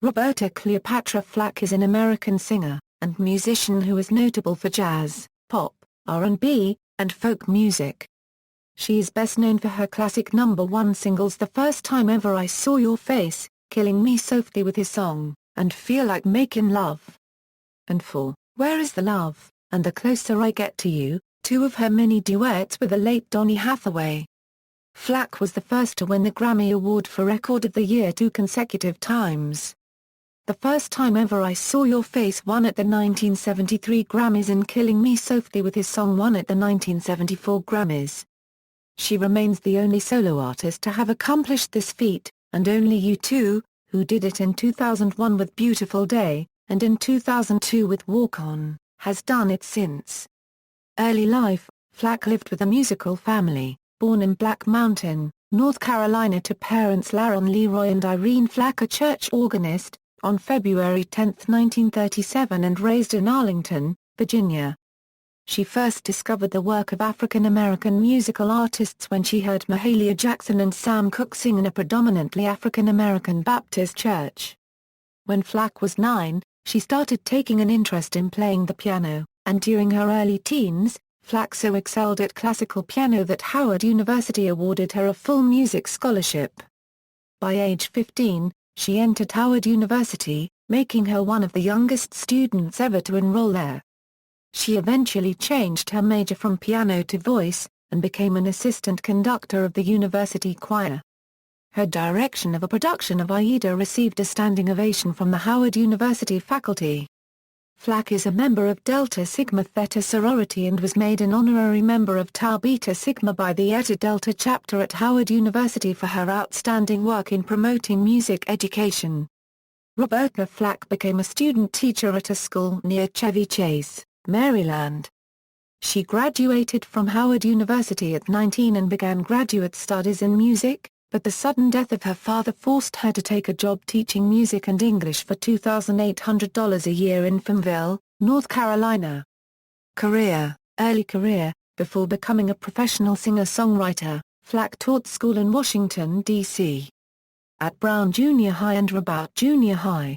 Roberta Cleopatra Flack is an American singer and musician who is notable for jazz, pop, R&B, and folk music. She is best known for her classic #1 singles The First Time Ever I Saw Your Face, Killing Me Softly with His Song, and Feel Like Makin Love. And for Where Is the Love, and The Closer I Get to You, two of her many duets with the late Donny Hathaway. Flack was the first to win the Grammy Award for Record of the Year 2 consecutive times. The First Time Ever I Saw Your Face won at the 1973 Grammys and Killing Me Softly with His Song won at the 1974 Grammys. She remains the only solo artist to have accomplished this feat, and only U2, who did it in 2001 with Beautiful Day, and in 2002 with Walk On, has done it since. Early life, Flack lived with a musical family, born in Black Mountain, North Carolina to parents Laron Leroy and Irene Flack, a church organist, on February 10, 1937, and raised in Arlington, Virginia. She first discovered the work of African-American musical artists when she heard Mahalia Jackson and Sam Cooke sing in a predominantly African-American Baptist church. When Flack was 9, she started taking an interest in playing the piano, and during her early teens, Flack so excelled at classical piano that Howard University awarded her a full music scholarship. By age 15, she entered Howard University, making her one of the youngest students ever to enroll there. She eventually changed her major from piano to voice, and became an assistant conductor of the university choir. Her direction of a production of Aida received a standing ovation from the Howard University faculty. Flack is a member of Delta Sigma Theta sorority and was made an honorary member of Tau Beta Sigma by the Eta Delta chapter at Howard University for her outstanding work in promoting music education. Roberta Flack became a student teacher at a school near Chevy Chase, Maryland. She graduated from Howard University at 19 and began graduate studies in music, but the sudden death of her father forced her to take a job teaching music and English for $2,800 a year in Farmville, North Carolina. Early career. Before becoming a professional singer-songwriter, Flack taught school in Washington, D.C. at Brown Junior High and Rabaut Junior High.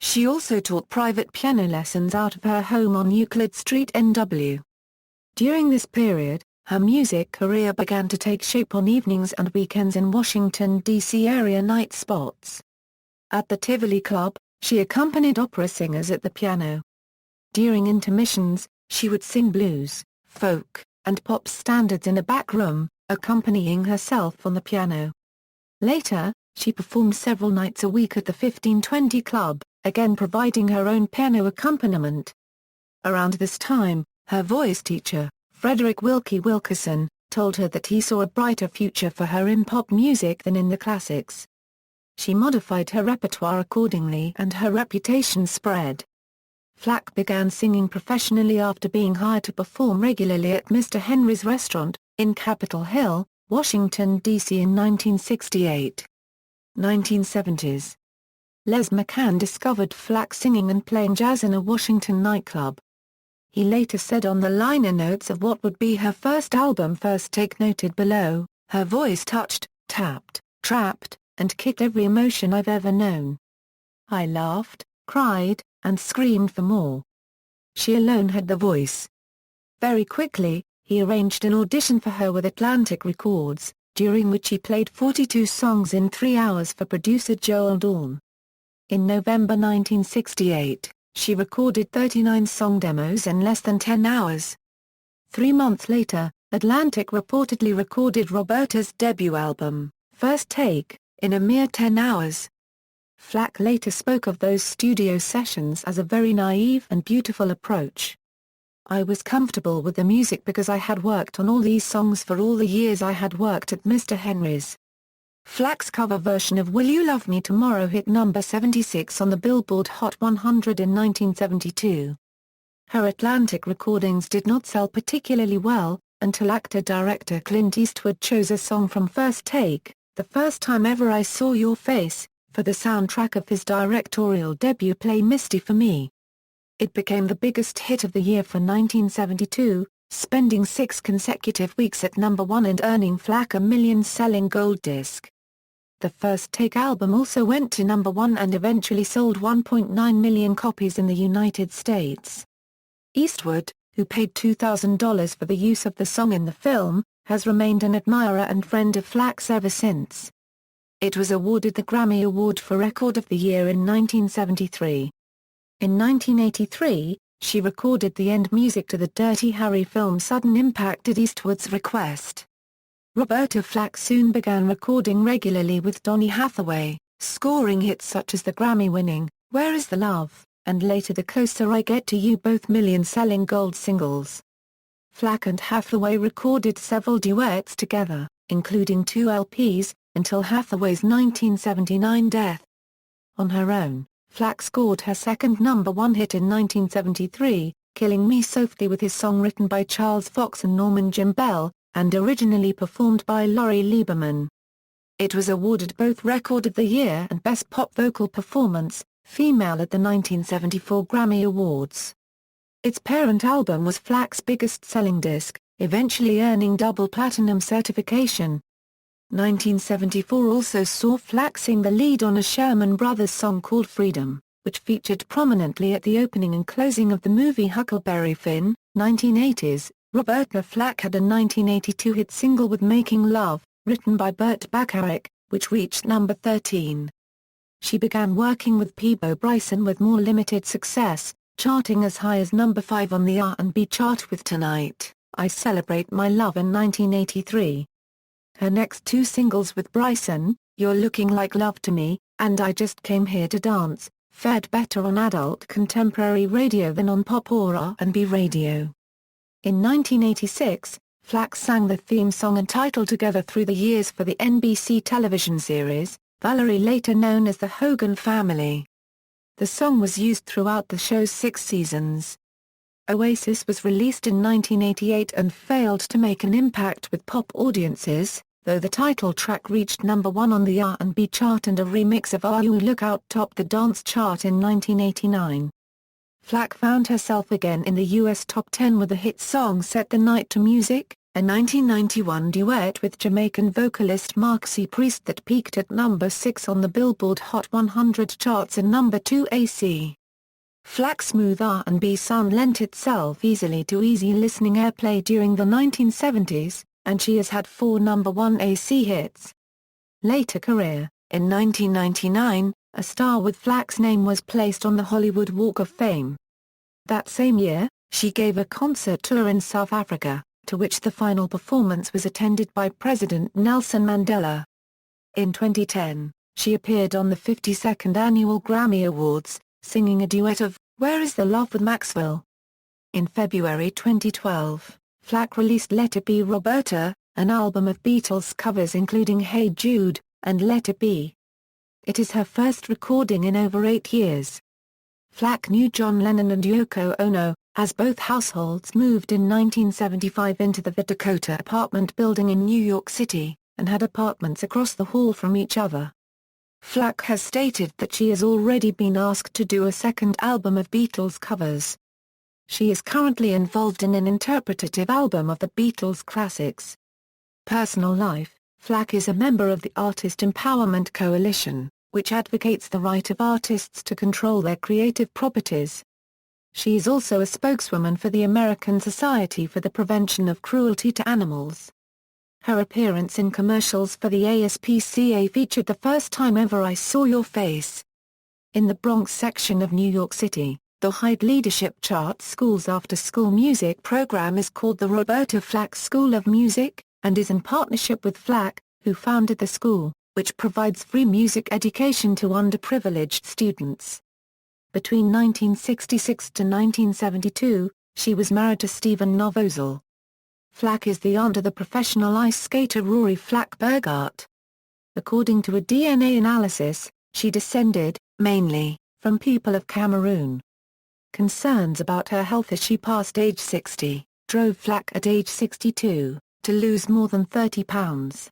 She also taught private piano lessons out of her home on Euclid Street, NW. During this period, her music career began to take shape on evenings and weekends in Washington, D.C. area night spots. At the Tivoli Club, she accompanied opera singers at the piano. During intermissions, she would sing blues, folk, and pop standards in a back room, accompanying herself on the piano. Later, she performed several nights a week at the 1520 Club, again providing her own piano accompaniment. Around this time, her voice teacher, Frederick Wilkie Wilkerson, told her that he saw a brighter future for her in pop music than in the classics. She modified her repertoire accordingly and her reputation spread. Flack began singing professionally after being hired to perform regularly at Mr. Henry's Restaurant, in Capitol Hill, Washington, D.C. in 1968. 1970s. Les McCann discovered Flack singing and playing jazz in a Washington nightclub. He later said on the liner notes of what would be her first album First Take noted below, "Her voice touched, tapped, trapped, and kicked every emotion I've ever known. I laughed, cried, and screamed for more. She alone had the voice." Very quickly, he arranged an audition for her with Atlantic Records, during which he played 42 songs in 3 hours for producer Joel Dawn. In November 1968, she recorded 39 song demos in less than 10 hours. 3 months later, Atlantic reportedly recorded Roberta's debut album, First Take, in a mere 10 hours. Flack later spoke of those studio sessions as a very naive and beautiful approach. "I was comfortable with the music because I had worked on all these songs for all the years I had worked at Mr. Henry's." Flack's cover version of Will You Love Me Tomorrow hit number 76 on the Billboard Hot 100 in 1972. Her Atlantic recordings did not sell particularly well, until actor-director Clint Eastwood chose a song from First Take, The First Time Ever I Saw Your Face, for the soundtrack of his directorial debut play Misty for Me. It became the biggest hit of the year for 1972, spending 6 consecutive weeks at #1 and earning Flack a million-selling gold disc. The First Take album also went to number 1 and eventually sold 1.9 million copies in the United States. Eastwood, who paid $2,000 for the use of the song in the film, has remained an admirer and friend of Flack's ever since. It was awarded the Grammy Award for Record of the Year in 1973. In 1983, she recorded the end music to the Dirty Harry film Sudden Impact at Eastwood's request. Roberta Flack soon began recording regularly with Donny Hathaway, scoring hits such as the Grammy-winning "Where Is the Love," and later "The Closer I Get to You," both million-selling gold singles. Flack and Hathaway recorded several duets together, including 2 LPs, until Hathaway's 1979 death. On her own, Flack scored her second number 1 hit in 1973, "Killing Me Softly" with his song written by Charles Fox and Norman Jim Bell, and originally performed by Laurie Lieberman. It was awarded both Record of the Year and Best Pop Vocal Performance, Female at the 1974 Grammy Awards. Its parent album was Flack's biggest-selling disc, eventually earning double platinum certification. 1974 also saw Flack sing the lead on a Sherman Brothers song called Freedom, which featured prominently at the opening and closing of the movie Huckleberry Finn. 1980s, Roberta Flack had a 1982 hit single with Making Love, written by Burt Bacharach, which reached number 13. She began working with Peabo Bryson with more limited success, charting as high as number 5 on the R&B chart with Tonight, I Celebrate My Love in 1983. Her next 2 singles with Bryson, You're Looking Like Love to Me, and I Just Came Here to Dance, fared better on adult contemporary radio than on pop or R&B radio. In 1986, Flack sang the theme song and title Together Through the Years for the NBC television series, Valerie, later known as The Hogan Family. The song was used throughout the show's 6 seasons. Oasis was released in 1988 and failed to make an impact with pop audiences, though the title track reached number 1 on the R&B chart and a remix of Are You Look Out topped the dance chart in 1989. Flack found herself again in the U.S. top 10 with the hit song Set the Night to Music, a 1991 duet with Jamaican vocalist Mark C. Priest that peaked at number 6 on the Billboard Hot 100 charts and number 2 AC. Flack's smooth R&B sound lent itself easily to easy listening airplay during the 1970s, and she has had 4 number 1 AC hits. Later career: in 1999, a star with Flack's name was placed on the Hollywood Walk of Fame. That same year, she gave a concert tour in South Africa, to which the final performance was attended by President Nelson Mandela. In 2010, she appeared on the 52nd Annual Grammy Awards, singing a duet of Where Is the Love with Maxwell. In February 2012, Flack released Let It Be Roberta, an album of Beatles covers including Hey Jude, and Let It Be. It is her first recording in over 8 years. Flack knew John Lennon and Yoko Ono, as both households moved in 1975 into the Dakota apartment building in New York City, and had apartments across the hall from each other. Flack has stated that she has already been asked to do a second album of Beatles covers. She is currently involved in an interpretative album of the Beatles classics. Personal life: Flack is a member of the Artist Empowerment Coalition, which advocates the right of artists to control their creative properties. She is also a spokeswoman for the American Society for the Prevention of Cruelty to Animals. Her appearance in commercials for the ASPCA featured The First Time Ever I Saw Your Face. In the Bronx section of New York City, the Hyde Leadership Chart School's after-school music program is called the Roberta Flack School of Music, and is in partnership with Flack, who founded the school, which provides free music education to underprivileged students. Between 1966 to 1972, she was married to Stephen Novosel. Flack is the aunt of the professional ice skater Rory Flack Burgart. According to a DNA analysis, she descended, mainly, from people of Cameroon. Concerns about her health as she passed age 60, drove Flack at age 62, to lose more than 30 pounds.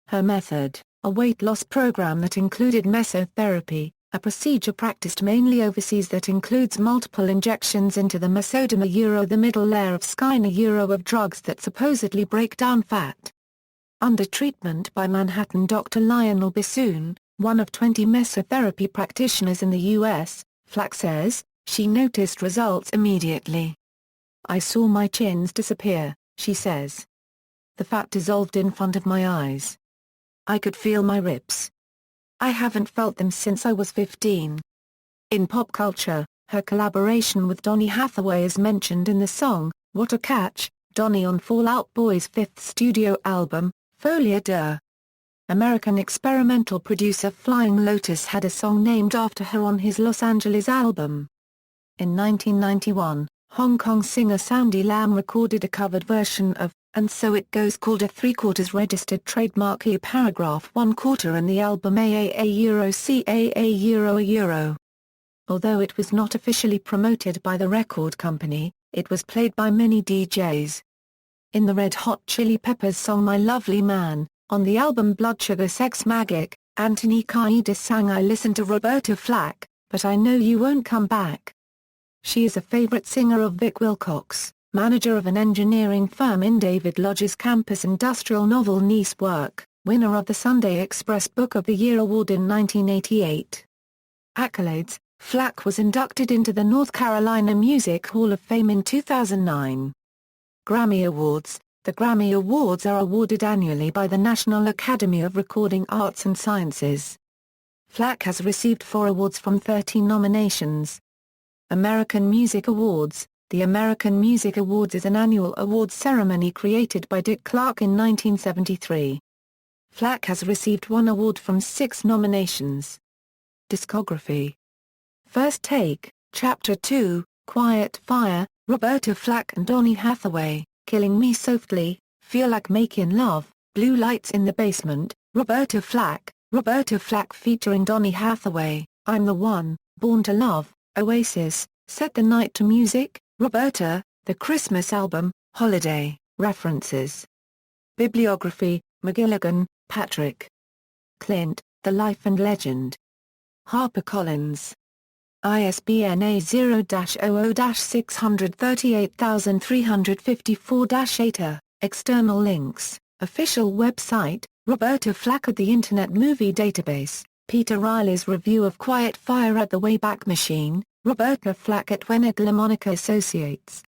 Her method, a weight loss program that included mesotherapy, a procedure practiced mainly overseas that includes multiple injections into the mesoderm, the middle layer of skin, of drugs that supposedly break down fat. Under treatment by Manhattan Dr. Lionel Bissoon, one of 20 mesotherapy practitioners in the U.S., Flack says, she noticed results immediately. I saw my chins disappear, she says. The fat dissolved in front of my eyes. I could feel my ribs. I haven't felt them since I was 15. In pop culture, her collaboration with Donny Hathaway is mentioned in the song, What a Catch, Donny on Fall Out Boy's fifth studio album, Folie à American experimental producer Flying Lotus had a song named after her on his Los Angeles album. In 1991, Hong Kong singer Sandy Lam recorded a covered version of And So It Goes called a 3/4 registered trademark E paragraph 1/4 in the album AAA-CAA-A. Although it was not officially promoted by the record company, it was played by many DJs. In the Red Hot Chili Peppers song My Lovely Man, on the album Blood Sugar Sex Maggot, Anthony Kiedis sang I Listen to Roberta Flack, But I Know You Won't Come Back. She is a favorite singer of Vic Wilcox, manager of an engineering firm in David Lodge's campus industrial novel Niece Work, winner of the Sunday Express Book of the Year Award in 1988. Accolades: Flack was inducted into the North Carolina Music Hall of Fame in 2009. Grammy Awards: the Grammy Awards are awarded annually by the National Academy of Recording Arts and Sciences. Flack has received 4 awards from 13 nominations. American Music Awards: the American Music Awards is an annual awards ceremony created by Dick Clark in 1973. Flack has received 1 award from 6 nominations. Discography: First Take, Chapter 2, Quiet Fire, Roberta Flack and Donny Hathaway, Killing Me Softly, Feel Like Makin Love, Blue Lights in the Basement, Roberta Flack featuring Donny Hathaway, I'm the One, Born to Love, Oasis, Set the Night to Music, Roberta, The Christmas Album, Holiday. References. Bibliography: McGilligan, Patrick. Clint, The Life and Legend. HarperCollins. ISBN A0-00-638354-8. External links: Official website, Roberta Flack at the Internet Movie Database, Peter Riley's review of Quiet Fire at the Wayback Machine, Roberta Flack at When at LaMonica Associates.